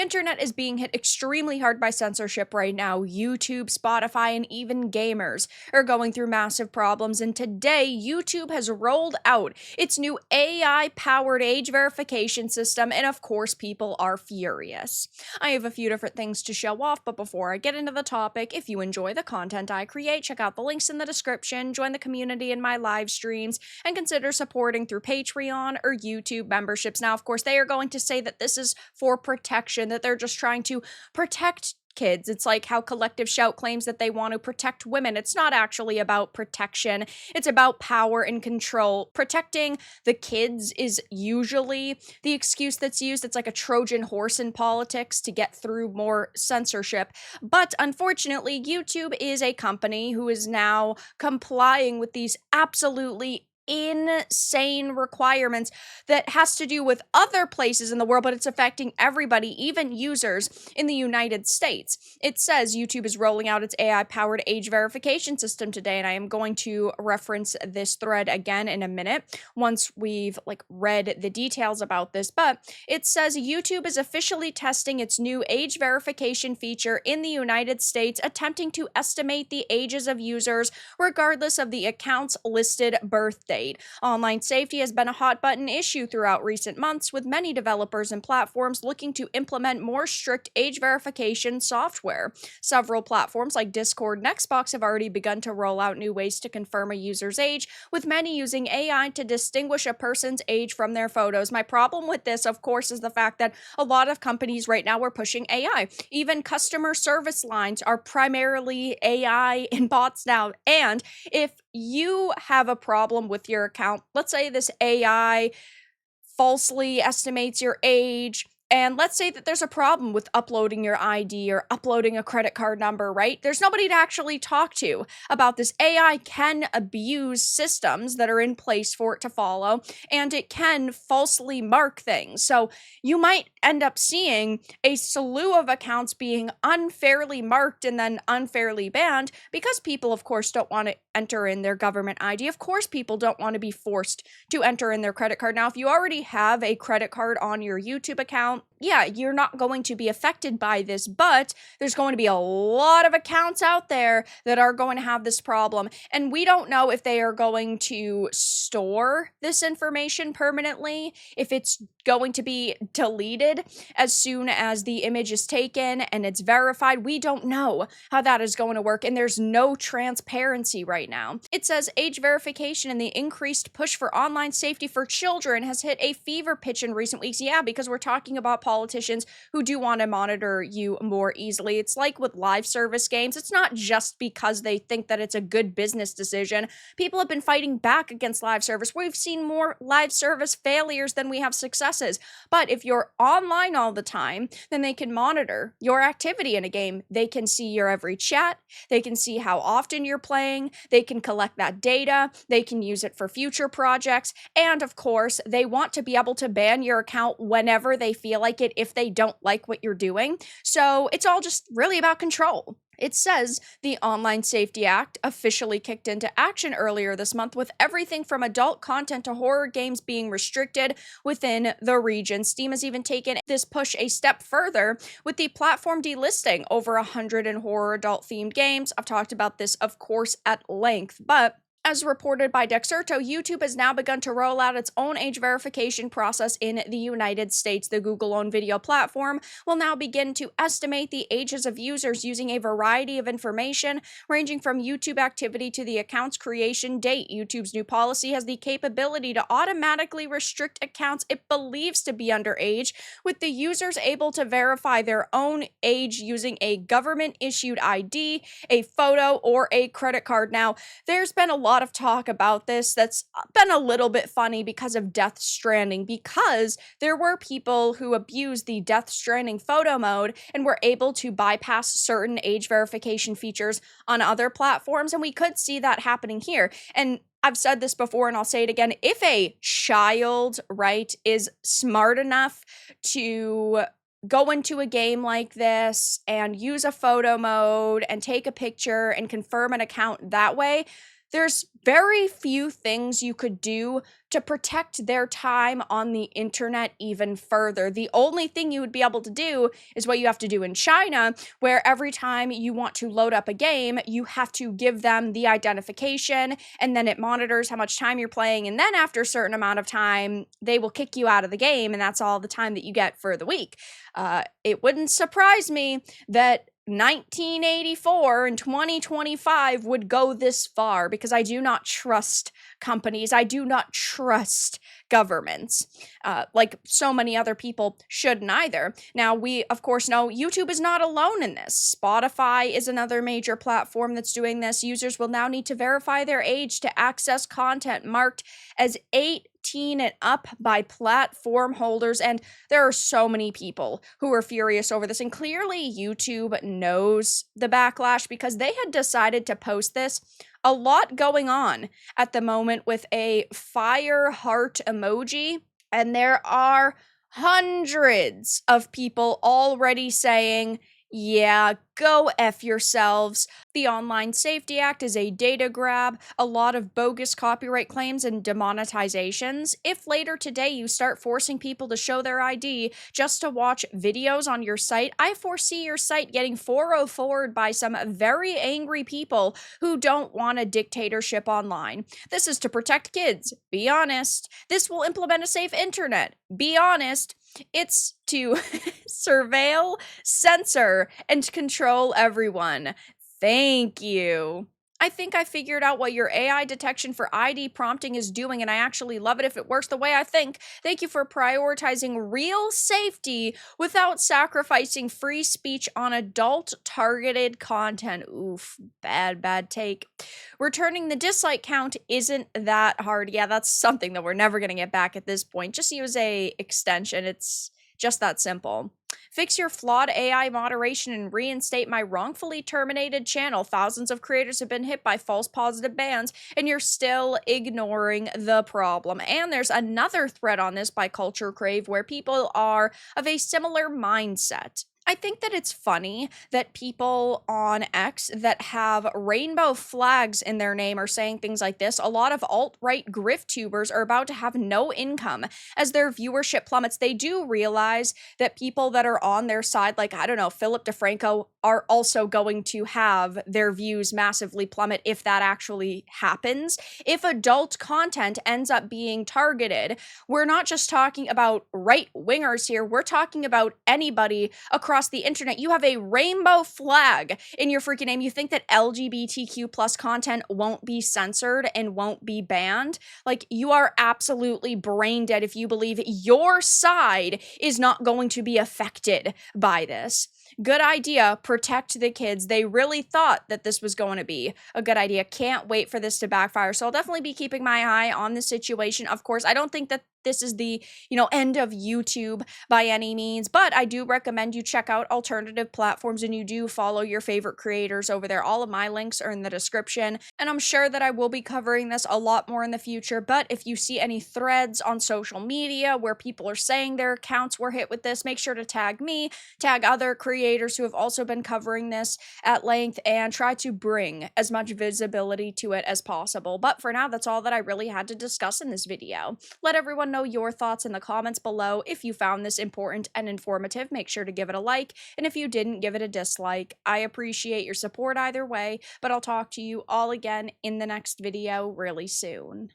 internet is being hit extremely hard by censorship right now. YouTube, Spotify, and even gamers are going through massive problems. And today, YouTube has rolled out its new AI-powered age verification system. And of course, people are furious. I have a few different things to show off, but before I get into the topic, if you enjoy the content I create, check out the links in the description, join the community in my live streams, and consider supporting through Patreon or YouTube memberships. Now, of course, they are going to say that this is for protection, that they're just trying to protect kids. It's like how Collective Shout claims that they want to protect women. It's not actually about protection. It's about power and control. Protecting the kids is usually the excuse that's used. It's like a Trojan horse in politics to get through more censorship. But unfortunately, YouTube is a company who is now complying with these absolutely insane requirements that has to do with other places in the world, but it's affecting everybody, even users in the United States. It says YouTube is rolling out its AI-powered age verification system today, and I am going to reference this thread again in a minute once we've read the details about this. But it says YouTube is officially testing its new age verification feature in the United States, attempting to estimate the ages of users regardless of the account's listed birth date. Online safety has been a hot button issue throughout recent months, with many developers and platforms looking to implement more strict age verification software. Several platforms like Discord and Xbox have already begun to roll out new ways to confirm a user's age, with many using AI to distinguish a person's age from their photos. My problem with this, of course, is the fact that a lot of companies right now are pushing AI. Even customer service lines are primarily AI and bots now. And if you have a problem with your account, let's say this AI falsely estimates your age, and let's say that there's a problem with uploading your ID or uploading a credit card number, right? There's nobody to actually talk to about this. AI can abuse systems that are in place for it to follow, and it can falsely mark things. So you might end up seeing a slew of accounts being unfairly marked and then unfairly banned because people, of course, don't want to enter in their government ID. Of course, people don't want to be forced to enter in their credit card. Now, if you already have a credit card on your YouTube account, yeah, you're not going to be affected by this, but there's going to be a lot of accounts out there that are going to have this problem. And we don't know if they are going to store this information permanently, if it's going to be deleted as soon as the image is taken and it's verified. We don't know how that is going to work, and there's no transparency right now. It says age verification and the increased push for online safety for children has hit a fever pitch in recent weeks. Yeah, because we're talking about politicians who do want to monitor you more easily. It's like with live service games. It's not just because they think that it's a good business decision. People have been fighting back against live service. We've seen more live service failures than we have successes. But if you're online all the time, then they can monitor your activity in a game. They can see your every chat. They can see how often you're playing. They can collect that data. They can use it for future projects. And of course, they want to be able to ban your account whenever they feel like it if they don't like what you're doing. So it's all just really about control. It says the Online Safety Act officially kicked into action earlier this month, with everything from adult content to horror games being restricted within the region. Steam has even taken this push a step further, with the platform delisting over 100 horror adult-themed games. I've talked about this, of course, at length, but as reported by Dexerto, YouTube has now begun to roll out its own age verification process in the United States. The Google-owned video platform will now begin to estimate the ages of users using a variety of information, ranging from YouTube activity to the account's creation date. YouTube's new policy has the capability to automatically restrict accounts it believes to be underage, with the users able to verify their own age using a government-issued ID, a photo, or a credit card. Now, there's been a lot of talk about this that's been a little bit funny because of Death Stranding, because there were people who abused the Death Stranding photo mode and were able to bypass certain age verification features on other platforms, and we could see that happening here. And I've said this before and I'll say it again, if a child, right, is smart enough to go into a game like this and use a photo mode and take a picture and confirm an account that way, There's very few things you could do to protect their time on the internet even further. The only thing you would be able to do is what you have to do in China, where every time you want to load up a game, you have to give them the identification, and then it monitors how much time you're playing, and then after a certain amount of time, they will kick you out of the game, and that's all the time that you get for the week. It wouldn't surprise me that 1984 and 2025 would go this far, because I do not trust companies. I do not trust governments, like so many other people shouldn't either. Now, we, of course, know YouTube is not alone in this. Spotify is another major platform that's doing this. Users will now need to verify their age to access content marked as 18 and up by platform holders, and there are so many people who are furious over this, and clearly YouTube knows the backlash, because they had decided to post this. A lot going on at the moment with a fire heart emoji, and there are hundreds of people already saying, yeah, go F yourselves. The Online Safety Act is a data grab, a lot of bogus copyright claims and demonetizations. If later today you start forcing people to show their ID just to watch videos on your site, I foresee your site getting 404'd by some very angry people who don't want a dictatorship online. This is to protect kids. Be honest. This will implement a safe internet. Be honest. It's to surveil, censor, and control everyone. Thank you. I think I figured out what your AI detection for ID prompting is doing, and I actually love it if it works the way I think. Thank you for prioritizing real safety without sacrificing free speech on adult-targeted content. Oof, bad take. Returning the dislike count isn't that hard. Yeah, that's something that we're never going to get back at this point. Just use a extension. It's just that simple. Fix your flawed AI moderation and reinstate my wrongfully terminated channel. Thousands of creators have been hit by false positive bans, and you're still ignoring the problem. And there's another thread on this by Culture Crave where people are of a similar mindset. I think that it's funny that people on X that have rainbow flags in their name are saying things like this. A lot of alt-right grift tubers are about to have no income as their viewership plummets. They do realize that people that are on their side, like, I don't know, Philip DeFranco, are also going to have their views massively plummet if that actually happens. If adult content ends up being targeted, we're not just talking about right-wingers here, we're talking about anybody across the internet. You have a rainbow flag in your freaking name. You think that LGBTQ plus content won't be censored and won't be banned? Like, you are absolutely brain dead if you believe your side is not going to be affected by this. Good idea. Protect the kids. They really thought that this was going to be a good idea. Can't wait for this to backfire. So I'll definitely be keeping my eye on the situation. Of course, I don't think that this is the, end of YouTube by any means, but I do recommend you check out alternative platforms and you do follow your favorite creators over there. All of my links are in the description, and I'm sure that I will be covering this a lot more in the future, but if you see any threads on social media where people are saying their accounts were hit with this, make sure to tag me, tag other creators who have also been covering this at length, and try to bring as much visibility to it as possible. But for now, that's all that I really had to discuss in this video. Let everyone know your thoughts in the comments below. If you found this important and informative, make sure to give it a like, and if you didn't, give it a dislike. I appreciate your support either way, but I'll talk to you all again in the next video really soon.